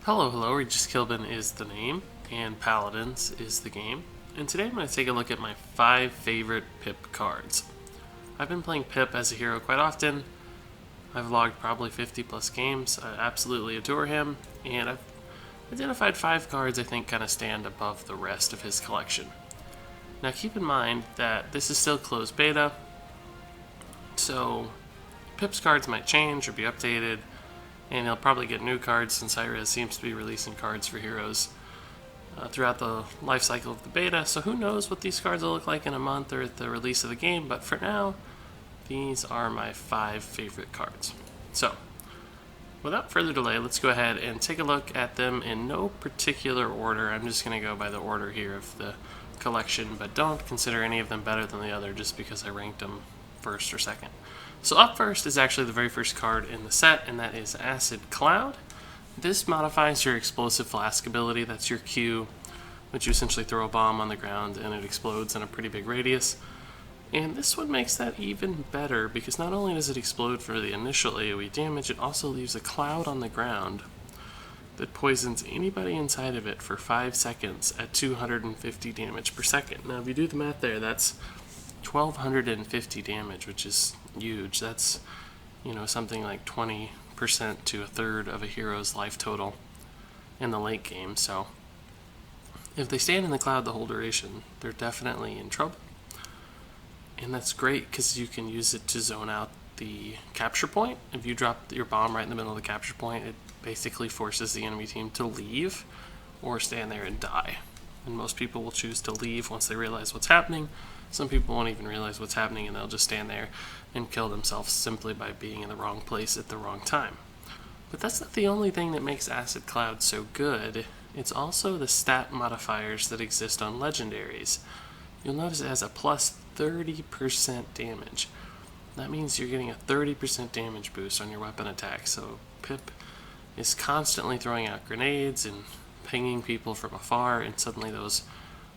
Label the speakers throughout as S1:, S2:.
S1: Hello, Regis Kilbin is the name, and Paladins is the game. And today I'm going to take a look at my 5 favorite Pip cards. I've been playing Pip as a hero quite often. I've logged probably 50 plus games. I absolutely adore him, and I've identified 5 cards I think kind of stand above the rest of his collection. Now keep in mind that this is still closed beta, so Pip's cards might change or be updated, and he'll probably get new cards since Hi-Rez seems to be releasing cards for heroes throughout the life cycle of the beta, so who knows what these cards will look like in a month or at the release of the game, but for now, these are my 5 favorite cards. So, without further delay, let's go ahead and take a look at them in no particular order. I'm just going to go by the order here of the collection, but don't consider any of them better than the other just because I ranked them first or second. So up first is actually the very first card in the set, and that is Acid Cloud. This modifies your explosive flask ability. That's your Q, which you essentially throw a bomb on the ground and it explodes in a pretty big radius. And this one makes that even better because not only does it explode for the initial AoE damage, it also leaves a cloud on the ground that poisons anybody inside of it for 5 seconds at 250 damage per second. Now if you do the math there, that's 1250 damage, which is huge. That's, something like 20% to a third of a hero's life total in the late game. So if they stand in the cloud the whole duration, they're definitely in trouble. And that's great because you can use it to zone out the capture point. If you drop your bomb right in the middle of the capture point, it basically forces the enemy team to leave or stand there and die. And most people will choose to leave once they realize what's happening. Some people won't even realize what's happening and they'll just stand there and kill themselves simply by being in the wrong place at the wrong time. But that's not the only thing that makes Acid Cloud so good. It's also the stat modifiers that exist on legendaries. You'll notice it has a plus 30% damage. That means you're getting a 30% damage boost on your weapon attack. So Pip is constantly throwing out grenades and pinging people from afar, and suddenly those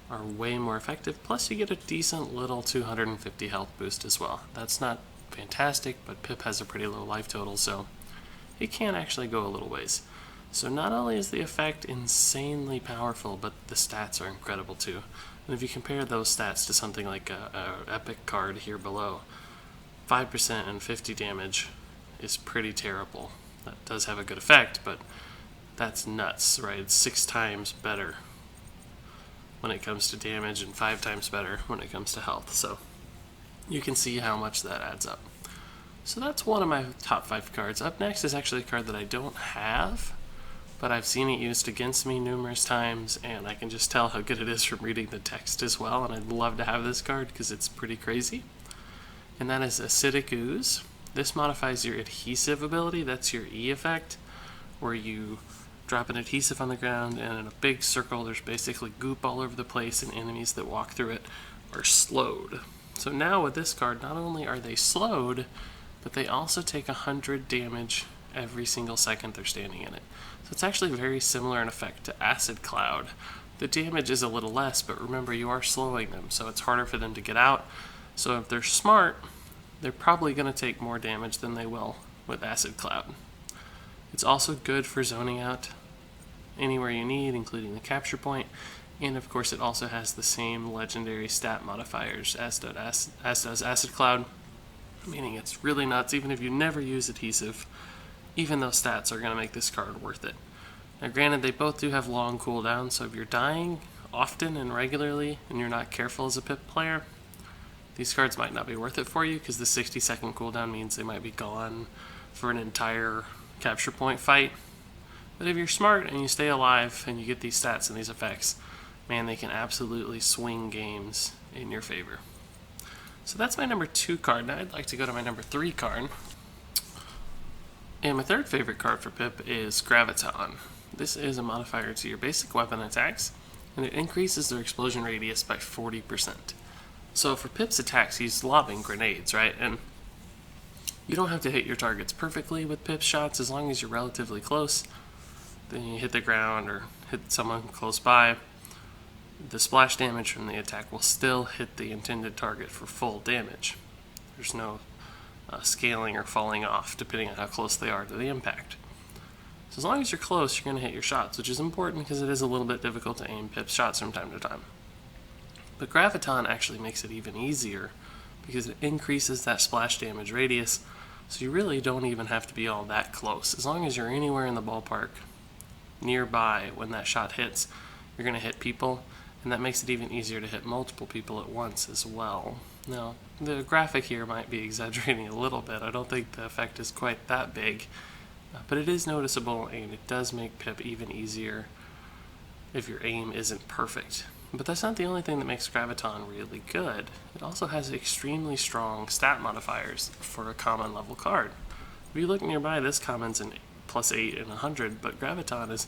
S1: are way more effective. Plus you get a decent little 250 health boost as well. That's not fantastic, but Pip has a pretty low life total, so it can actually go a little ways. So not only is the effect insanely powerful, but the stats are incredible too. And if you compare those stats to something like a epic card here below, 5% and 50 damage is pretty terrible. That does have a good effect, but that's nuts, right? It's 6 times better when it comes to damage and 5 times better when it comes to health. So you can see how much that adds up. So that's one of my top 5 cards. Up next is actually a card that I don't have, but I've seen it used against me numerous times, and I can just tell how good it is from reading the text as well, and I'd love to have this card because it's pretty crazy. And that is Acidic Ooze. This modifies your adhesive ability. That's your E effect, where you drop an adhesive on the ground, and in a big circle there's basically goop all over the place, and enemies that walk through it are slowed. So now with this card, not only are they slowed, but they also take 100 damage every single second they're standing in it. So it's actually very similar in effect to Acid Cloud. The damage is a little less, but remember you are slowing them, so it's harder for them to get out. So if they're smart, they're probably going to take more damage than they will with Acid Cloud. It's also good for zoning out anywhere you need, including the capture point, and of course it also has the same legendary stat modifiers as does Acid Cloud, meaning it's really nuts. Even if you never use adhesive, even those stats are going to make this card worth it. Now granted, they both do have long cooldowns, so if you're dying often and regularly and you're not careful as a Pip player, these cards might not be worth it for you because the 60-second cooldown means they might be gone for an entire capture point fight. But if you're smart and you stay alive and you get these stats and these effects, man, they can absolutely swing games in your favor. So that's my number 2 card. Now I'd like to go to my number 3 card. And my third favorite card for Pip is Graviton. This is a modifier to your basic weapon attacks, and it increases their explosion radius by 40%. So for Pip's attacks, he's lobbing grenades, right? And you don't have to hit your targets perfectly with Pip's shots as long as you're relatively close. Then you hit the ground or hit someone close by. The splash damage from the attack will still hit the intended target for full damage. There's no scaling or falling off depending on how close they are to the impact. So as long as you're close, you're going to hit your shots, which is important because it is a little bit difficult to aim Pip's shots from time to time. But Graviton actually makes it even easier because it increases that splash damage radius, so you really don't even have to be all that close. As long as you're anywhere in the ballpark nearby when that shot hits, you're going to hit people, and that makes it even easier to hit multiple people at once as well. Now, the graphic here might be exaggerating a little bit. I don't think the effect is quite that big, but it is noticeable, and it does make Pip even easier if your aim isn't perfect. But that's not the only thing that makes Graviton really good. It also has extremely strong stat modifiers for a common level card. If you look nearby, this common's an +8 and 100, but Graviton is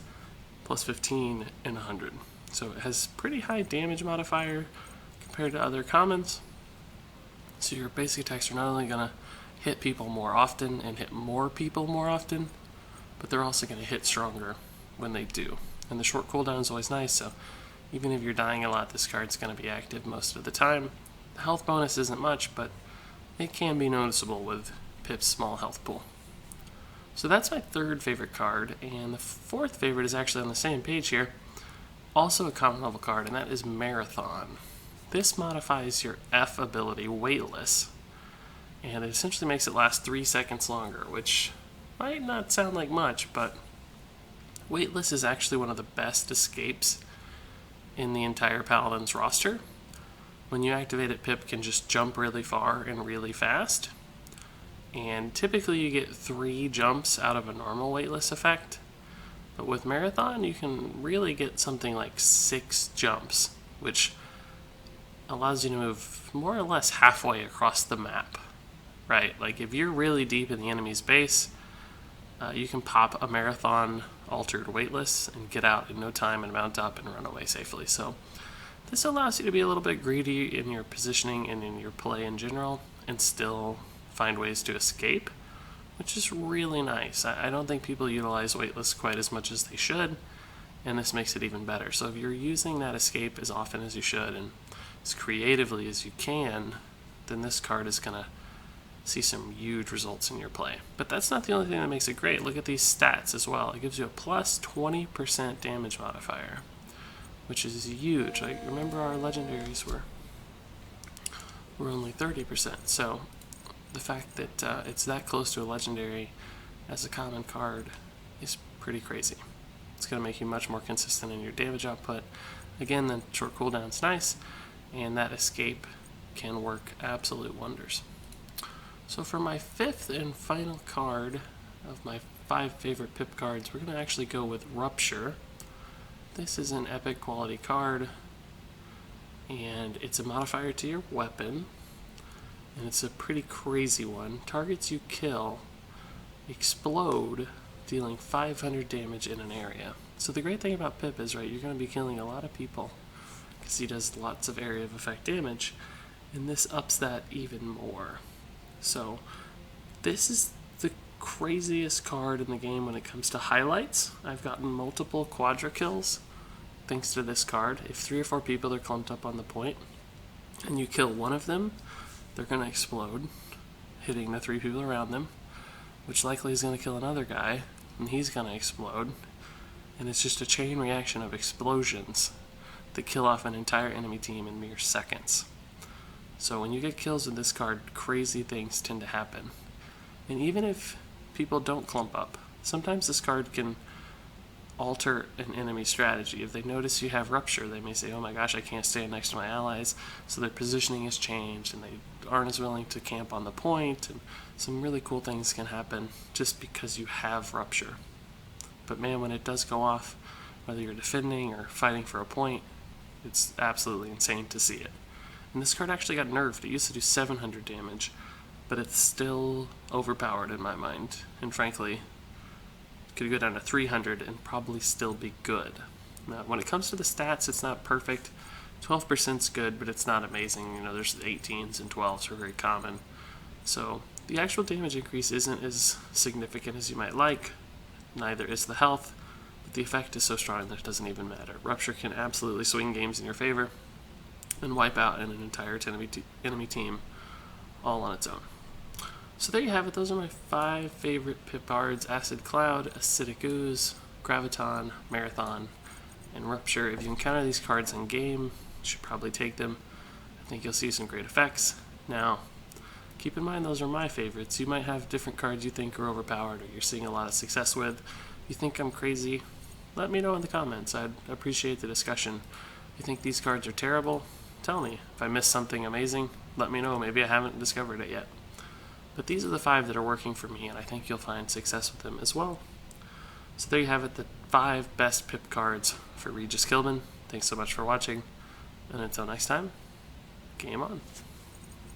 S1: +15 and 100. So it has pretty high damage modifier compared to other commons. So your basic attacks are not only going to hit people more often and hit more people more often, but they're also going to hit stronger when they do. And the short cooldown is always nice, so even if you're dying a lot, this card's going to be active most of the time. The health bonus isn't much, but it can be noticeable with Pip's small health pool. So that's my third favorite card, and the fourth favorite is actually on the same page here. Also a common level card, and that is Marathon. This modifies your F ability, Weightless, and it essentially makes it last 3 seconds longer, which might not sound like much, but Weightless is actually one of the best escapes in the entire Paladins roster. When you activate it, Pip can just jump really far and really fast, and typically you get 3 jumps out of a normal Weightless effect, but with Marathon you can really get something like 6 jumps, which allows you to move more or less halfway across the map, right? Like if you're really deep in the enemy's base, you can pop a Marathon altered Weightless and get out in no time and mount up and run away safely. So this allows you to be a little bit greedy in your positioning and in your play in general and still find ways to escape, which is really nice. I don't think people utilize Weightless quite as much as they should, and this makes it even better. So if you're using that escape as often as you should and as creatively as you can, then this card is going to see some huge results in your play. But that's not the only thing that makes it great. Look at these stats as well. It gives you a plus 20% damage modifier, which is huge. Like, remember our legendaries were only 30%. So the fact that it's that close to a legendary as a common card is pretty crazy. It's going to make you much more consistent in your damage output. Again, the short cooldown's nice, and that escape can work absolute wonders. So for my fifth and final card of my 5 favorite Pip cards, we're going to actually go with Rupture. This is an epic quality card, and it's a modifier to your weapon, and it's a pretty crazy one. Targets you kill explode, dealing 500 damage in an area. So the great thing about Pip is, right, you're going to be killing a lot of people because he does lots of area of effect damage, and this ups that even more. So this is the craziest card in the game when it comes to highlights. I've gotten multiple quadra kills thanks to this card. If 3 or 4 people are clumped up on the point and you kill one of them, they're going to explode, hitting the 3 people around them, which likely is going to kill another guy, and he's going to explode. And it's just a chain reaction of explosions that kill off an entire enemy team in mere seconds. So when you get kills with this card, crazy things tend to happen. And even if people don't clump up, sometimes this card can alter an enemy strategy. If they notice you have Rupture, they may say, oh my gosh, I can't stand next to my allies, so their positioning has changed and they aren't as willing to camp on the point, and some really cool things can happen just because you have Rupture. But man, when it does go off, whether you're defending or fighting for a point, it's absolutely insane to see it. And this card actually got nerfed. It used to do 700 damage, but it's still overpowered in my mind. And frankly, it could go down to 300 and probably still be good. Now, when it comes to the stats, it's not perfect. 12% is good, but it's not amazing. You know, there's 18s and 12s are very common. So the actual damage increase isn't as significant as you might like. Neither is the health, but the effect is so strong that it doesn't even matter. Rupture can absolutely swing games in your favor and wipe out an entire enemy team all on its own. So there you have it. Those are my 5 favorite pip cards: Acid Cloud, Acidic Ooze, Graviton, Marathon, and Rupture. If you encounter these cards in game, you should probably take them. I think you'll see some great effects. Now, keep in mind those are my favorites. You might have different cards you think are overpowered or you're seeing a lot of success with. You think I'm crazy? Let me know in the comments. I'd appreciate the discussion. If you think these cards are terrible, tell me. If I missed something amazing, let me know. Maybe I haven't discovered it yet. But these are the 5 that are working for me, and I think you'll find success with them as well. So there you have it, the 5 best pip cards for Regis Kilman. Thanks so much for watching, and until next time, game on.